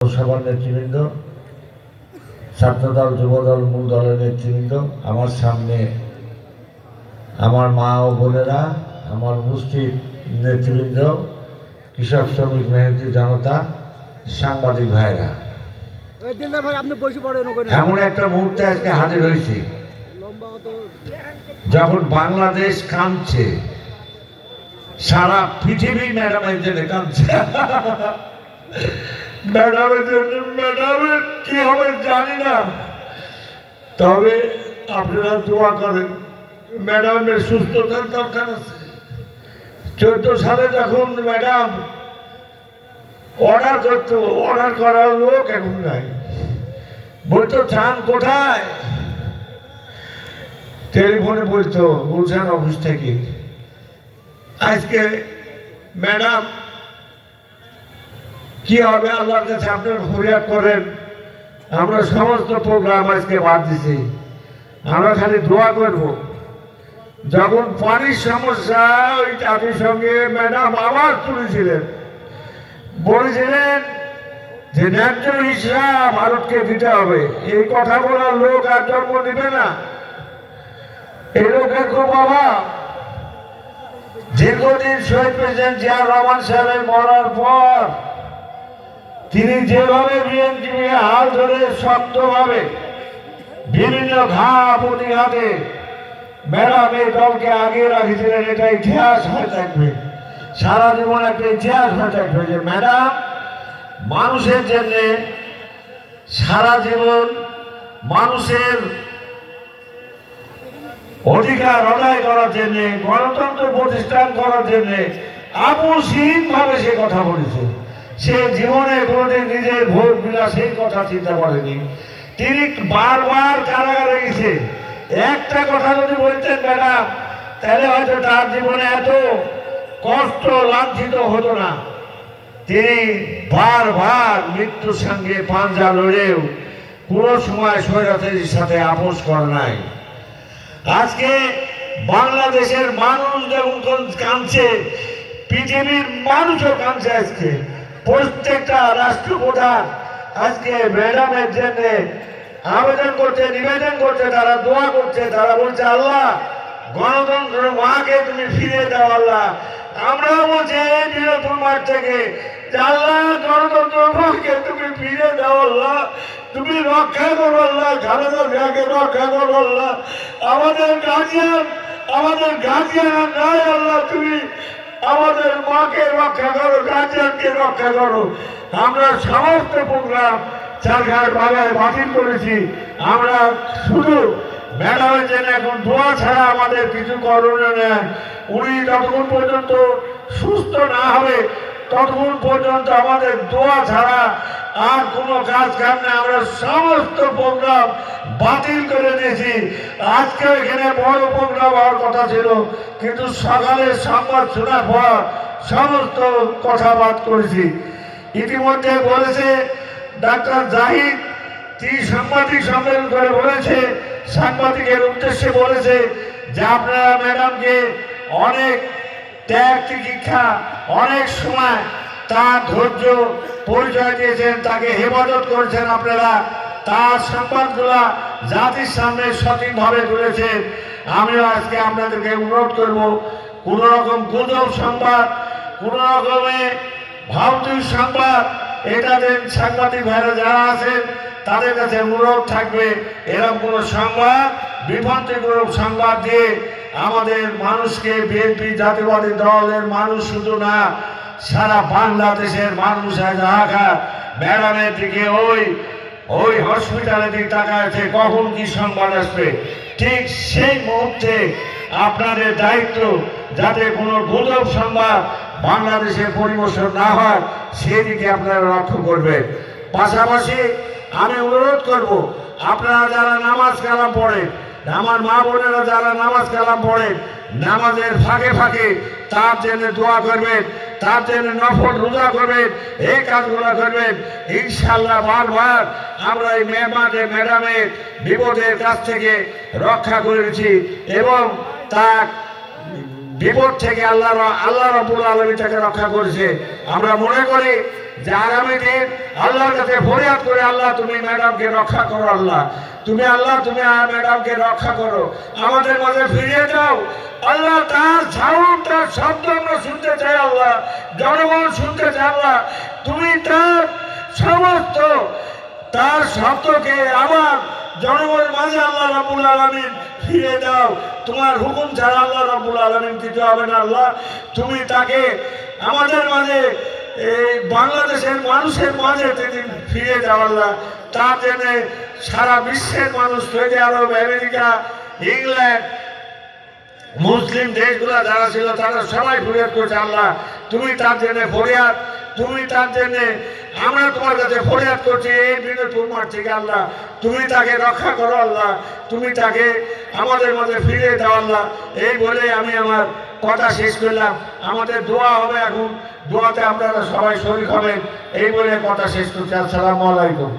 সভার নেতৃবৃন্দ, ছাত্রদল, যুবদল, মূল দলের নেতৃবৃন্দ, আমার সামনে আমার মা ও বোনেরা, আমার উপস্থিত নেতৃবৃন্দ, কৃষক শ্রমিক মেহনতি জনতা, সাংবাদিক ভাইরা, এমন একটা মুহূর্তে আজকে হাজির হয়েছি যখন বাংলাদেশ কাঁদছে, সারা পৃথিবী ম্যাডামের জন্য কাঁদছে। ম্যাডামের জন্য, ম্যাডামের কি হবে জানি না, তবে আপনারা দোয়া করেন। ম্যাডামের সুস্থতার দরকার আছে। 14 সালে যখন ম্যাডাম অর্ডার করতো, অর্ডার করার লোক এখন নাই। বলতো চান কোথায়, টেলিফোনে বলতো গুলশান অফিস থেকে। আজকে ম্যাডাম কি হবে আল্লাহর কাছে আপনারা ফরিয়াদ করেন। আমরা সমস্ত প্রোগ্রাম আজকে বাদ দিছি, আমরা খালি দোয়া করব। যখন পানির সমস্যা, ওই জাতির সঙ্গে ম্যাডাম আবার তুলেছিলেন, বলেছিলেন যে ন্যায্য হিসাব ভারতকে দিতে হবে। এই কথা বলার লোক আর জন্ম দিবে না, এই লোকের খুব অভাব। দীর্ঘদিন শহীদ প্রেসিডেন্ট জিয়া রহমান সাহেবের মরার পর তিনি যেভাবে বিএনপি হাল ধরে শক্তভাবে বিভিন্ন ঘাট প্রতিঘাতে ম্যাডাম এই দলকে আগে রাখিছিলেন, এটা ইতিহাস হয়ে থাকবে, সারা জীবন একটা ইতিহাস হয়ে থাকবে যে ম্যাডাম মানুষের জন্য সারা জীবন মানুষের অধিকার আদায় করার জন্য, গণতন্ত্র প্রতিষ্ঠান করার জন্য আপোষহীনভাবে সে কথা বলেছে। সে জীবনে কোনোদিন নিজের ভোট বিলাসের কথা চিন্তা করেনি। তিনি বারবার কারাগারে গেছে। একটা কথা যদি বলতেন ম্যাডাম, তাহলে হয়তো তার জীবনে এত কষ্ট লাঞ্ছিত হতো না। তিনি বারবার মৃত্যুর সঙ্গে পাঞ্জা লড়েও কোনো সময় স্বৈরাচারীর সাথে আপোষ করে নাই। আজকে বাংলাদেশের মানুষ যেমন কাঁদছে, পৃথিবীর মানুষও কাঁদছে। আজকে প্রত্যেকটা রাষ্ট্রপ্রধান আজকে ম্যাডামের জন্য আবেদন করছে, নিবেদন করছে, তারা দোয়া করছে, তারা বলছে আল্লাহ গণতন্ত্র মাকে তুমি ফিরে দাও আল্লাহ। আমরাও বলছি এই বিরোধী মাঠ থেকে আল্লাহ গণতন্ত্র মাকে তুমি ফিরে দাও আল্লাহ, তুমি রক্ষা করো আল্লাহ, খালেদা জিয়াকে রক্ষা করো আল্লাহ। আমাদের গার্জিয়ান নাই আল্লাহ, তুমি আমাদের মাকে রক্ষা করো, গার্জিয়ানকে রক্ষা করো। আমরা সমস্ত প্রোগ্রাম চারঘাট বাজারে বাতিল করেছি। আমরা শুধু ম্যাডামের জন্য এখন দোয়া ছাড়া আমাদের কিছু করণীয় নেই। উনি যতক্ষণ পর্যন্ত সুস্থ না হবে ততক্ষণ পর্যন্ত আমাদের দোয়া ছাড়া আর কোনো কাজ কাম নেই। আমরা সমস্ত প্রোগ্রাম বাতিল করে দিয়েছি। আজকে এখানে বড় প্রোগ্রাম হওয়ার কথা ছিল, কিন্তু সকালে সংবাদ শোনার পর সমস্ত কথা বাদ করেছি। ইতিমধ্যে বলেছে ডাক্তার জাহিদ, তিনি সাংবাদিক সম্মেলন করে বলেছে, সাংবাদিকের উদ্দেশ্যে বলেছে যে আপনারা ম্যাডামকে অনেক ত্যাগ তিতিক্ষা, অনেক সময় তার ধৈর্য পরিচয় দিয়েছেন, তাকে হেফাজত করেছেন। আপনারা তার সংবাদগুলা জাতির সামনে সঠিকভাবে তুলেছেন। আমিও আজকে আপনাদেরকে অনুরোধ করব, কোন রকম গুজব সংবাদ, কোন রকমের ভাবতুক সংবাদ, এটাদের সাংবাদিক ভাইরা যারা আছেন তাদের কাছে অনুরোধ থাকবে, এরকম কোন সংবাদ, বিভ্রান্তিমূলক সংবাদ দিয়ে আমাদের মানুষকে, বিএনপি জাতীয়বাদী দলের মানুষ শুধু না, সারা বাংলাদেশের মানুষ হাহাকার ম্যাডামের দিকে ওই হসপিটালের দিকে তাকাচ্ছে, কখন কি সংবাদ আসবে। ঠিক সেই মুহূর্তে আপনাদের দায়িত্ব যাতে কোনো গুজব সংবাদ বাংলাদেশে পরিবেশন না হয় সেদিকে আপনারা লক্ষ্য করবেন। পাশাপাশি আমি অনুরোধ করব, আপনারা যারা নামাজ কালাম পড়েন, আমার মা বোনেরা যারা নামাজ কালাম পড়েন, নামাজের ফাঁকে ফাঁকে তার জন্য দোয়া করবেন, তার জন্য নফল রোজা করবেন, এই কাজগুলো করবেন। ইনশাআল্লাহ বারবার আমরা এই ম্যাডামের বিপদের কাছ থেকে রক্ষা করেছি এবং তার বিপদ থেকে আল্লাহ রাব্বুল আলামিন তাকে রক্ষা করেছে। আমরা মনে করি যে আগামী দিন আল্লাহর কাছে ফরিয়াদ করে, আল্লাহ তুমি ম্যাডামকে রক্ষা করো, আল্লাহ তুমি ম্যাডামকে রক্ষা করো, আমাদের মাঝে ফিরিয়ে দাও আল্লাহ। তার সাউন্ড, তার শব্দ আমরা শুনতে চাই আল্লাহ, জনগণ শুনতে চাই আল্লাহ। তুমি তার সমস্ত তার শব্দকে আবার জনগণের মাঝে আল্লাহ রাব্বুল আলামিন ফিরে দাও। তোমার হুকুম ছাড়া আল্লাহ রাব্বুল আলামিন দিতে হবে না আল্লাহ। তুমি তাকে আমাদের মাঝে, এই বাংলাদেশের মানুষের মাঝে তিনি ফিরে যাও আল্লাহ। তার জন্য সারা বিশ্বের মানুষ, সৌদি আরব, আমেরিকা, ইংল্যান্ড, মুসলিম দেশগুলো যারা ছিল তারা সবাই ফরিয়াদ করছে আল্লাহ। তুমি তার জন্য ফরিয়াদ, তুমি তার জন্য, আমরা তোমার কাছে ফরিয়াদ করছি এই বিনোদপুর মাঠ থেকে আল্লাহ। তুমি তাকে রক্ষা করো আল্লাহ, তুমি তাকে আমাদের মধ্যে ফিরিয়ে দাও আল্লাহ। এই বলে আমি আমার কথা শেষ করলাম। আমাদের দোয়া হবে এখন, দোয়াতে আপনারা সবাই শরীক হবেন, এই বলে কথা শেষ করছি। আসসালামু আলাইকুম।